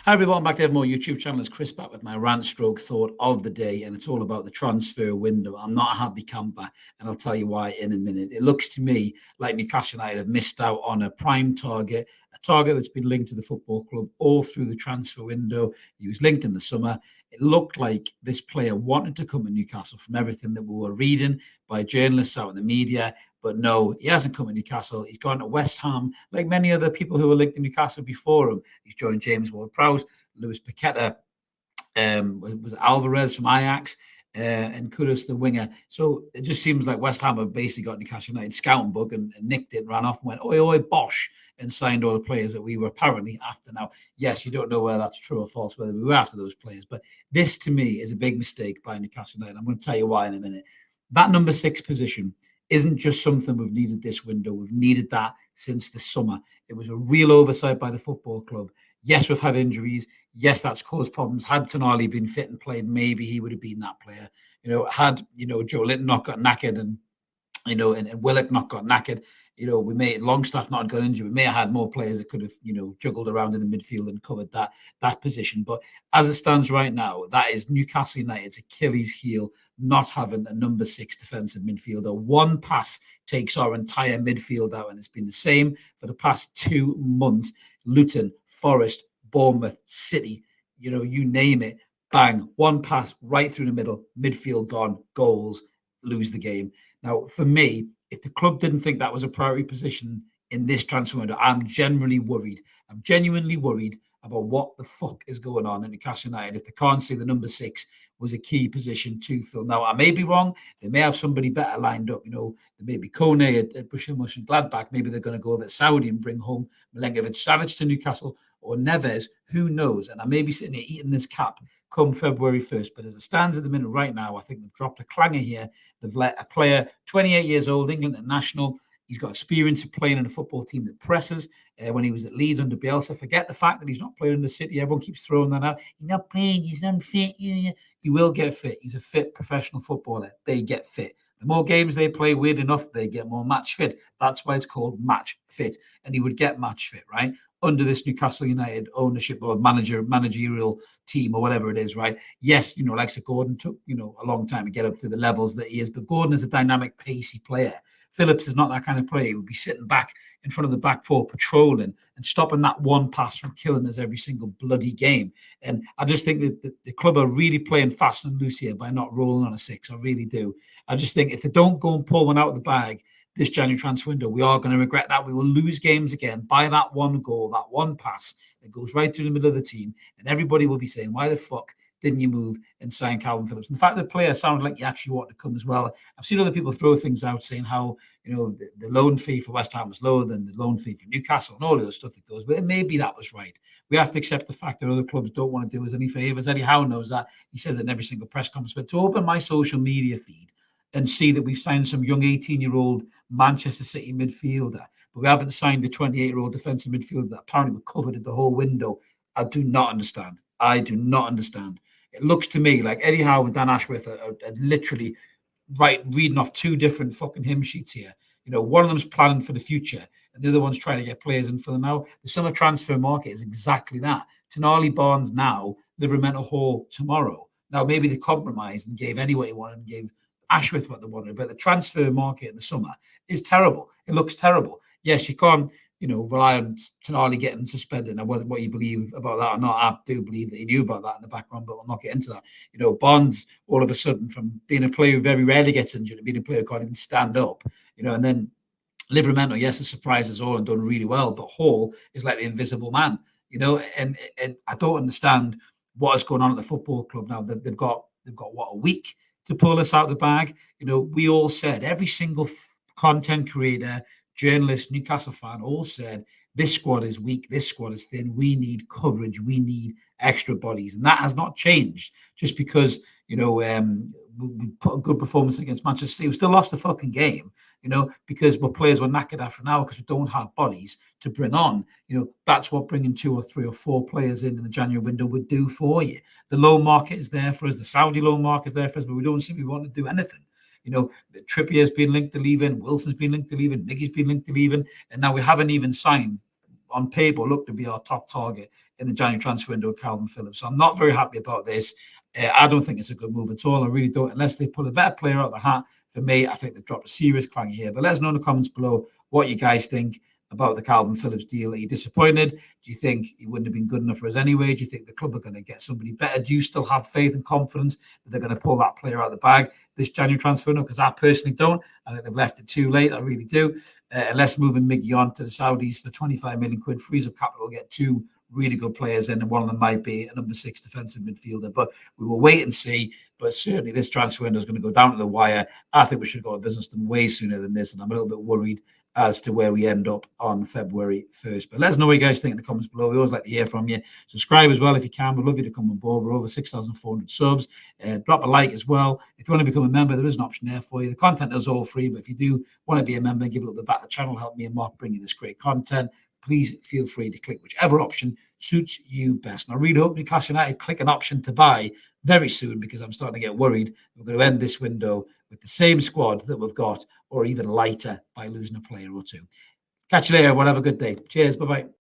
Hi everyone, back to Evermore YouTube channel. It's Chris back with my rant stroke thought of the day, and it's all about the transfer window. I'm not a happy camper, and I'll tell you why in a minute. It looks to me like Newcastle United have missed out on a prime target, a target that's been linked to the football club all through the transfer window. He was linked in the summer. It looked like this player wanted to come to Newcastle from everything that we were reading by journalists out in the media. But no, he hasn't come to Newcastle. He's gone to West Ham, like many other people who were linked to Newcastle before him. He's joined James Ward-Prowse, Lewis Paqueta, was Alvarez from Ajax, and Kudus, the winger. So it just seems like West Ham have basically got Newcastle United scouting book and nicked it, ran off and went, oi, oi, bosh, and signed all the players that we were apparently after. Now, yes, you don't know whether that's true or false, whether we were after those players. But this, to me, is a big mistake by Newcastle United. I'm going to tell you why in a minute. That number 6 position isn't just something we've needed this window. We've needed that since the summer. It was a real oversight by the football club. Yes, we've had injuries. Yes, that's caused problems. Had Tonali been fit and played, maybe he would have been that player. Had Joe Linton not got knackered and Willock not got knackered, we may Longstaff not got injured. We may have had more players that could have, juggled around in the midfield and covered that position. But as it stands right now, that is Newcastle United's Achilles heel, not having a number 6 defensive midfielder. One pass takes our entire midfield out, and it's been the same for the past 2 months. Luton, Forest, Bournemouth, City, you name it, bang, one pass right through the middle, midfield gone, goals, lose the game. Now, for me, if the club didn't think that was a priority position in this transfer window, I'm genuinely worried. I'm genuinely worried about what the fuck is going on in Newcastle United if they can't see the number 6 was a key position to fill. Now, I may be wrong. They may have somebody better lined up. There may be Kone at Borussia Mönchengladbach. Maybe they're going to go over to Saudi and bring home Milenkovic-Savic to Newcastle, or Neves. Who knows? And I may be sitting here eating this cap come February 1st. But as it stands at the minute right now, I think they've dropped a clanger here. They've let a player, 28 years old, England international. He's got experience of playing in a football team that presses. When he was at Leeds under Bielsa, forget the fact that he's not playing in the City. Everyone keeps throwing that out. He's not playing. He's unfit. He will get fit. He's a fit professional footballer. They get fit. The more games they play, weird enough, they get more match fit. That's why it's called match fit. And he would get match fit, right? Under this Newcastle United ownership or managerial team or whatever it is, right? Yes, like Gordon took, a long time to get up to the levels that he is, but Gordon is a dynamic, pacey player. Phillips is not that kind of player. He would be sitting back in front of the back four, patrolling and stopping that one pass from killing us every single bloody game. And I just think that the club are really playing fast and loose here by not rolling on a 6. I really do. I just think if they don't go and pull one out of the bag this January transfer window, we are going to regret that. We will lose games again by that one goal, that one pass that goes right through the middle of the team. And everybody will be saying, why the fuck didn't you move and sign Kalvin Phillips? And the fact that the player sounded like you actually wanted to come as well. I've seen other people throw things out saying how, the loan fee for West Ham was lower than the loan fee for Newcastle and all the other stuff that goes. But maybe that was right. We have to accept the fact that other clubs don't want to do us any favors. Eddie Howe knows that. He says it in every single press conference. But to open my social media feed and see that we've signed some young 18-year-old Manchester City midfielder, but we haven't signed a 28-year-old defensive midfielder that apparently we covered the whole window, I do not understand. I do not understand. It looks to me like Eddie Howe and Dan Ashworth are literally reading off 2 different fucking hymn sheets here. One of them's planning for the future, and the other one's trying to get players in for the now. The summer transfer market is exactly that. Tonali Barnes now, Livramento Hall tomorrow. Now, maybe they compromised and gave anyway wanted and gave Ashworth what they wanted, but the transfer market in the summer is terrible. It looks terrible. Yes, you can't, rely on Tonali getting suspended. Now, what you believe about that or not, I do believe that he knew about that in the background, but we'll not get into that. Bonds, all of a sudden, from being a player who very rarely gets injured to being a player who can't even stand up, and then Livramento, yes, has surprised us all and done really well, but Hall is like the invisible man, and I don't understand what is going on at the football club now. They've got what, a week to pull us out the bag. We all said, every single content creator, journalist, Newcastle fan, all said, this squad is weak, this squad is thin, we need coverage, we need extra bodies. And that has not changed just because, we put a good performance against Manchester City. We still lost the fucking game, because our players were knackered after an hour because we don't have bodies to bring on. That's what bringing 2 or 3 or 4 players in the January window would do for you. The loan market is there for us. The Saudi loan market is there for us, but we don't seem to want to do anything. Trippier's been linked to leaving, Wilson's been linked to leaving, Miggy's been linked to leaving, and now we haven't even signed on paper look to be our top target in the January transfer window, Kalvin Phillips. So I'm not very happy about this. I don't think it's a good move at all. I really don't, unless they pull a better player out of the hat. For me, I think they've dropped a serious clanger here. But let us know in the comments below what you guys think about the Kalvin Phillips deal. Are you disappointed? Do you think he wouldn't have been good enough for us anyway? Do you think the club are going to get somebody better? Do you still have faith and confidence that they're going to pull that player out of the bag this January transfer window? Because I personally don't. I think they've left it too late. I really do. Unless moving Miggy on to the Saudis for 25 million quid frees up capital, get two really good players in, and one of them might be a number 6 defensive midfielder. But we will wait and see. But certainly this transfer window is going to go down to the wire. I think we should go out of business them way sooner than this, and I'm a little bit worried as to where we end up on February 1st. But let us know what you guys think in the comments below. We always like to hear from you. Subscribe as well if you can. We'd love you to come on board. We're over 6,400 subs. Drop a like as well. If you want to become a member, there is an option there for you. The content is all free, but if you do want to be a member and give a little bit back to the channel, help me and Mark bring you this great content, please feel free to click whichever option suits you best. And I really hope Newcastle United click an option to buy very soon, because I'm starting to get worried we're going to end this window with the same squad that we've got, or even lighter, by losing a player or two. Catch you later. Everyone, have a good day. Cheers. Bye-bye.